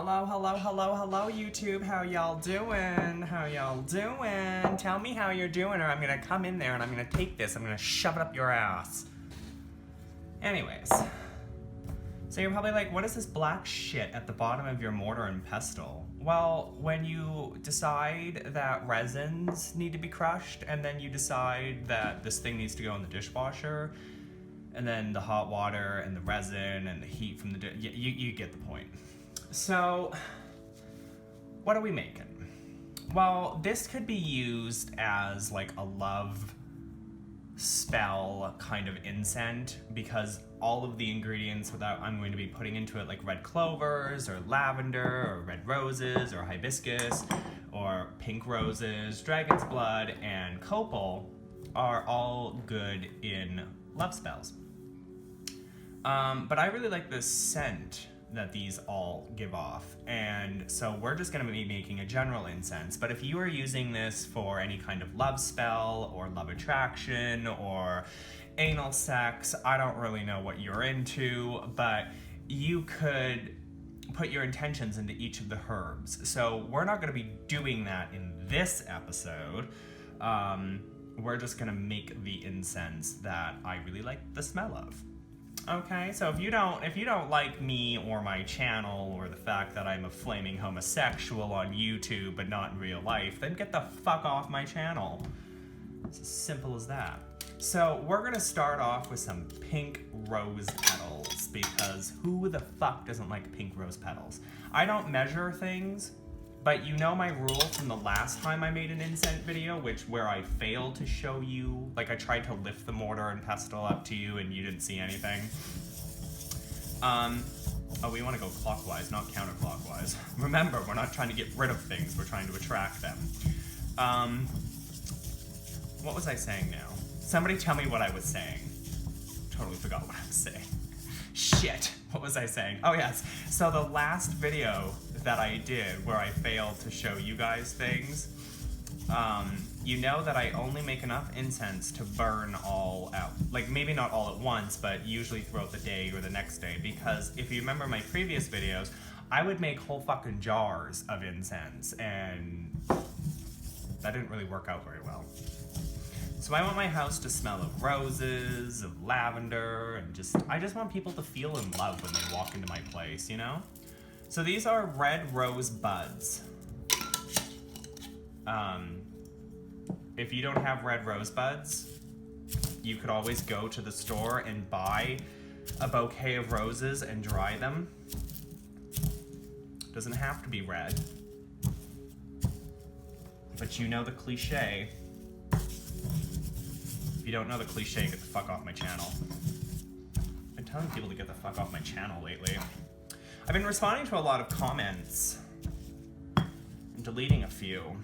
Hello, YouTube. How y'all doing? How y'all doing? Tell me how you're doing, or I'm gonna come in there and I'm gonna take this, I'm gonna shove it up your ass. Anyways, so you're probably like, what is this black shit at the bottom of your mortar and pestle? Well, when you decide that resins need to be crushed, and then you decide that this thing needs to go in the dishwasher, and then the hot water and the resin and the heat from the you get the point. So, what are we making? Well, this could be used as like a love spell kind of incense, because all of the ingredients that I'm going to be putting into it, like red clovers or lavender or red roses or hibiscus or pink roses, dragon's blood, and copal, are all good in love spells. But I really like the scent that these all give off, and so we're just going to be making a general incense. But if you are using this for any kind of love spell or love attraction or anal sex, I don't really know what you're into, but you could put your intentions into each of the herbs. So we're not going to be doing that in this episode. We're just going to make the incense that I really like the smell of. Okay, so if you don't like me or my channel, or the fact that I'm a flaming homosexual on YouTube but not in real life, then get the fuck off my channel. It's as simple as that. So we're gonna start off with some pink rose petals, because who the fuck doesn't like pink rose petals? I don't measure things, but you know my rule from the last time I made an incense video, where I failed to show you, like I tried to lift the mortar and pestle up to you and you didn't see anything. Oh, we want to go clockwise, not counterclockwise. Remember, we're not trying to get rid of things, we're trying to attract them. What was I saying now? Somebody tell me what I was saying. Totally forgot what I was saying. Shit, what was I saying? Oh yes, so the last video that I did where I failed to show you guys things, you know that I only make enough incense to burn all out. Like, maybe not all at once, but usually throughout the day or the next day, because if you remember my previous videos, I would make whole fucking jars of incense, and that didn't really work out very well. So I want my house to smell of roses, of lavender, and I just want people to feel in love when they walk into my place, you know? So these are red rose buds. If you don't have red rose buds, you could always go to the store and buy a bouquet of roses and dry them. Doesn't have to be red. But you know the cliche. If you don't know the cliche, get the fuck off my channel. I've been telling people to get the fuck off my channel lately. I've been responding to a lot of comments and deleting a few.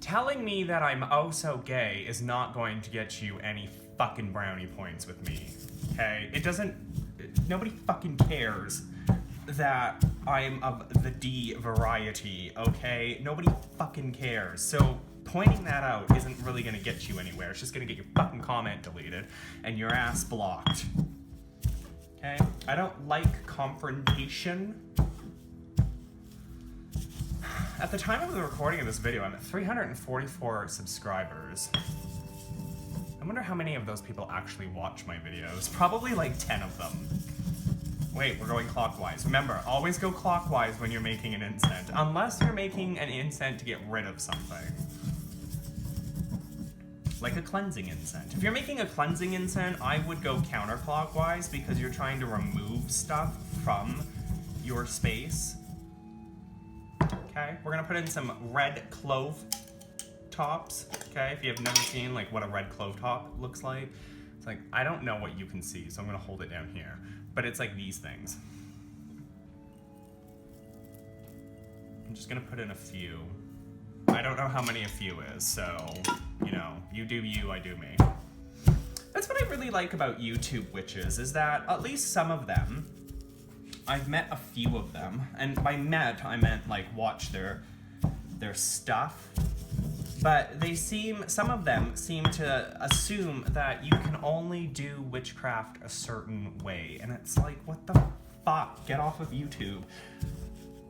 Telling me that I'm oh so gay is not going to get you any fucking brownie points with me, okay? Nobody fucking cares that I'm of the D variety, okay? Nobody fucking cares. So pointing that out isn't really gonna get you anywhere. It's just gonna get your fucking comment deleted and your ass blocked. Okay? I don't like confrontation. At the time of the recording of this video, I'm at 344 subscribers. I wonder how many of those people actually watch my videos. Probably like 10 of them. Wait, we're going clockwise. Remember, always go clockwise when you're making an incense, unless you're making an incense to get rid of something. Like a cleansing incense. If you're making a cleansing incense, I would go counterclockwise, because you're trying to remove stuff from your space. Okay, we're gonna put in some red clove tops. Okay, if you have never seen like what a red clove top looks like, it's like, I don't know what you can see, so I'm gonna hold it down here. But it's like these things. I'm just gonna put in a few. I don't know how many a few is, so, you know, you do you, I do me. That's what I really like about YouTube witches, is that at least some of them, I've met a few of them, and by met, I meant like watch their stuff, but some of them seem to assume that you can only do witchcraft a certain way, and it's like, what the fuck? Get off of YouTube.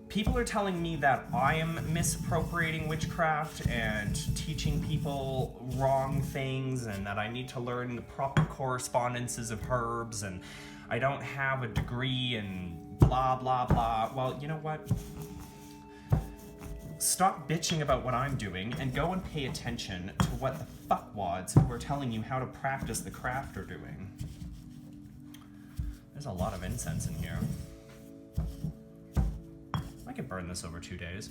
People are telling me that I am misappropriating witchcraft and teaching people wrong things, and that I need to learn the proper correspondences of herbs, and I don't have a degree, and blah, blah, blah. Well, you know what? Stop bitching about what I'm doing and go and pay attention to what the fuckwads who are telling you how to practice the craft are doing. There's a lot of incense in here. I could burn this over 2 days.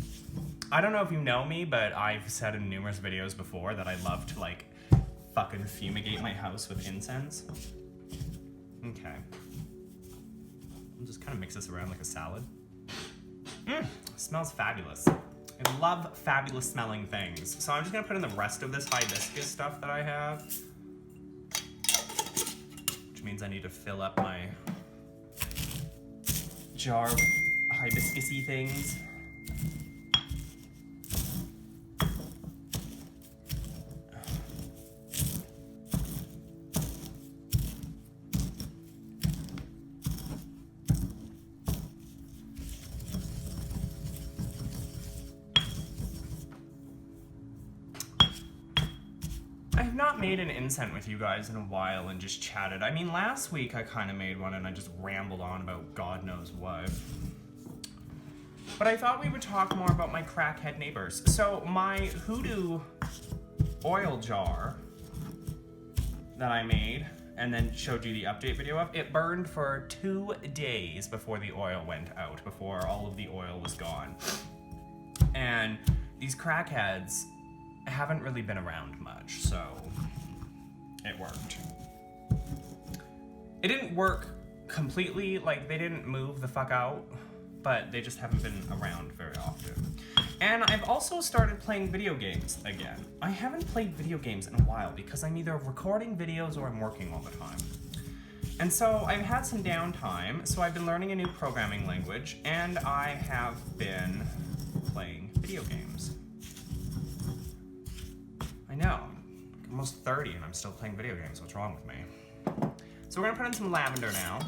I don't know if you know me, but I've said in numerous videos before that I love to like fucking fumigate my house with incense. Okay. I'll just kind of mix this around like a salad. Smells fabulous. I love fabulous smelling things. So I'm just gonna put in the rest of this hibiscus stuff that I have. Which means I need to fill up my jar of hibiscus-y things. I've not made an incense with you guys in a while and just chatted. I mean, last week I kind of made one and I just rambled on about God knows what. But I thought we would talk more about my crackhead neighbors. So my hoodoo oil jar that I made and then showed you the update video of, it burned for 2 days before the oil went out, before all of the oil was gone. And these crackheads haven't really been around much, so it worked. It didn't work completely, like they didn't move the fuck out, but they just haven't been around very often. And I've also started playing video games again. I haven't played video games in a while because I'm either recording videos or I'm working all the time. And so I've had some downtime, so I've been learning a new programming language, and I have been playing video games. I know, I'm almost 30 and I'm still playing video games. What's wrong with me? So we're gonna put in some lavender now.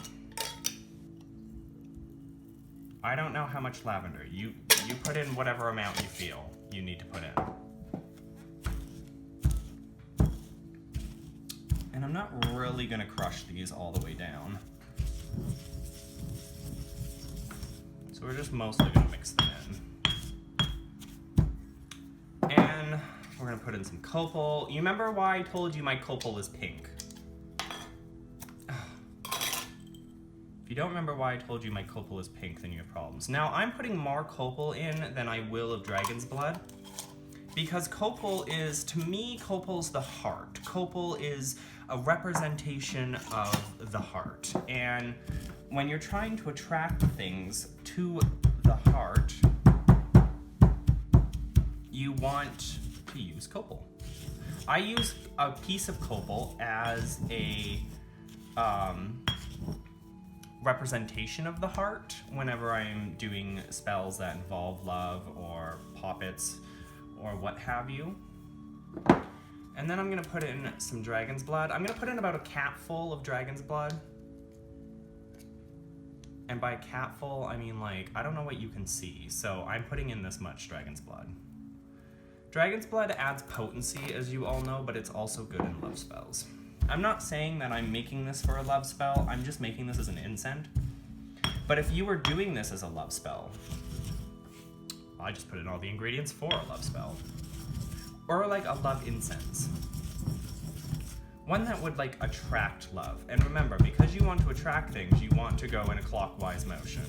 I don't know how much lavender. You put in whatever amount you feel you need to put in. And I'm not really gonna crush these all the way down. So we're just mostly gonna mix them in. And we're gonna put in some copal. You remember why I told you my copal is pink? If you don't remember why I told you my copal is pink, then you have problems. Now, I'm putting more copal in than I will of dragon's blood, because copal is, to me, copal's the heart. Copal is a representation of the heart. And when you're trying to attract things to the heart, you want to use copal. I use a piece of copal as a representation of the heart whenever I'm doing spells that involve love or poppets or what have you. And then I'm gonna put in some dragon's blood. I'm gonna put in about a capful of dragon's blood. And by capful, I mean like, I don't know what you can see, so I'm putting in this much dragon's blood. Dragon's blood adds potency, as you all know, but it's also good in love spells. I'm not saying that I'm making this for a love spell, I'm just making this as an incense. But if you were doing this as a love spell, I just put in all the ingredients for a love spell. Or like a love incense. One that would like attract love. And remember, because you want to attract things, you want to go in a clockwise motion.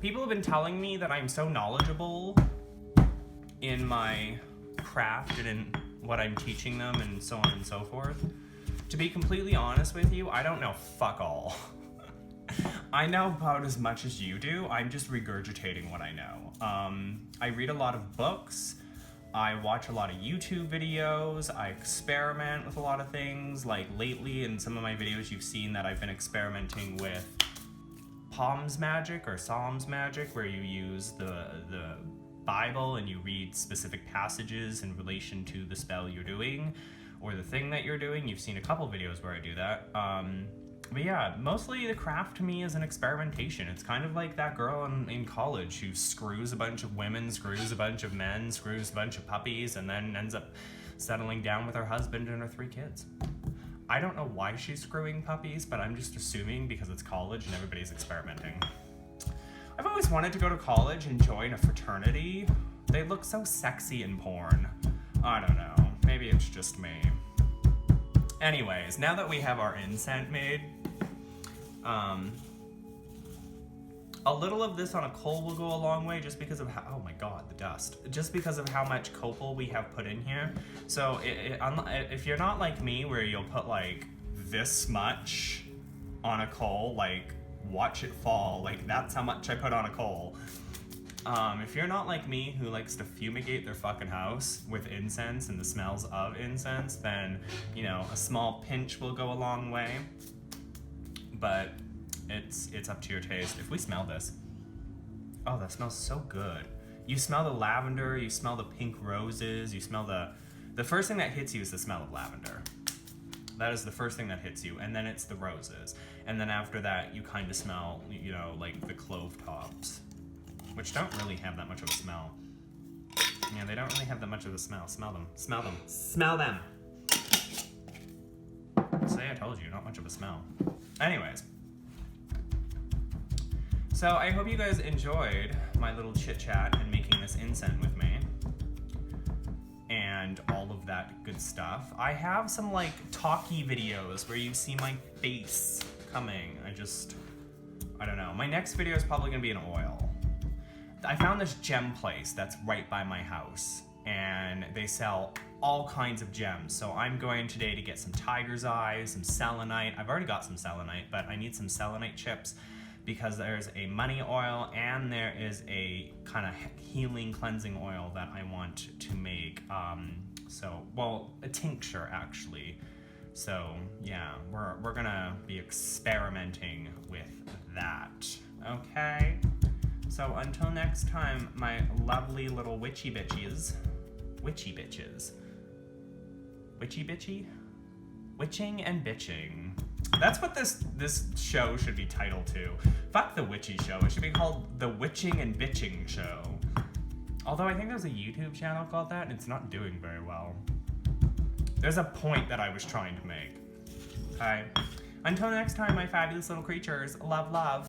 People have been telling me that I'm so knowledgeable in my craft and in what I'm teaching them and so on and so forth. To be completely honest with you, I don't know fuck all. I know about as much as you do. I'm just regurgitating what I know. I read a lot of books. I watch a lot of YouTube videos. I experiment with a lot of things. Like lately in some of my videos you've seen that I've been experimenting with Palms magic or Psalms magic, where you use the Bible and you read specific passages in relation to the spell you're doing or the thing that you're doing. You've seen a couple videos where I do that. But yeah, mostly the craft to me is an experimentation. It's kind of like that girl in college who screws a bunch of women, screws a bunch of men, screws a bunch of puppies, and then ends up settling down with her husband and her 3 kids. I don't know why she's screwing puppies, but I'm just assuming because it's college and everybody's experimenting. I've always wanted to go to college and join a fraternity. They look so sexy in porn. I don't know, maybe it's just me. Anyways, now that we have our incense made, a little of this on a coal will go a long way just because of how, oh my god, the dust. Just because of how much copal we have put in here. So if you're not like me where you'll put like this much on a coal, like watch it fall, like that's how much I put on a coal. If you're not like me who likes to fumigate their fucking house with incense and the smells of incense, then, you know, a small pinch will go a long way. But it's up to your taste. If we smell this, oh, that smells so good. You smell the lavender, you smell the pink roses, you smell the first thing that hits you is the smell of lavender. That is the first thing that hits you, and then it's the roses. And then after that, you kind of smell, you know, like the clove tops, which don't really have that much of a smell. Yeah, they don't really have that much of a smell. Smell them. Smell them. Smell them. See, I told you, not much of a smell. Anyways. So I hope you guys enjoyed my little chit chat and making this incense with me. And all of that good stuff. I have some like talkie videos where you see my face coming. I don't know. My next video is probably gonna be in oil. I found this gem place that's right by my house, and they sell all kinds of gems. So I'm going today to get some tiger's eyes, some selenite. I've already got some selenite, but I need some selenite chips because there's a money oil and there is a kind of healing cleansing oil that I want to make. Well, a tincture actually. So yeah, we're gonna be experimenting with that. Okay. So until next time, my lovely little witchy bitches. Witchy bitches. Witchy bitchy? Witching and bitching. That's what this show should be titled to. Fuck the witchy show. It should be called The Witching and Bitching Show. Although I think there's a YouTube channel called that, and it's not doing very well. There's a point that I was trying to make. Okay. Until next time, my fabulous little creatures. Love, love.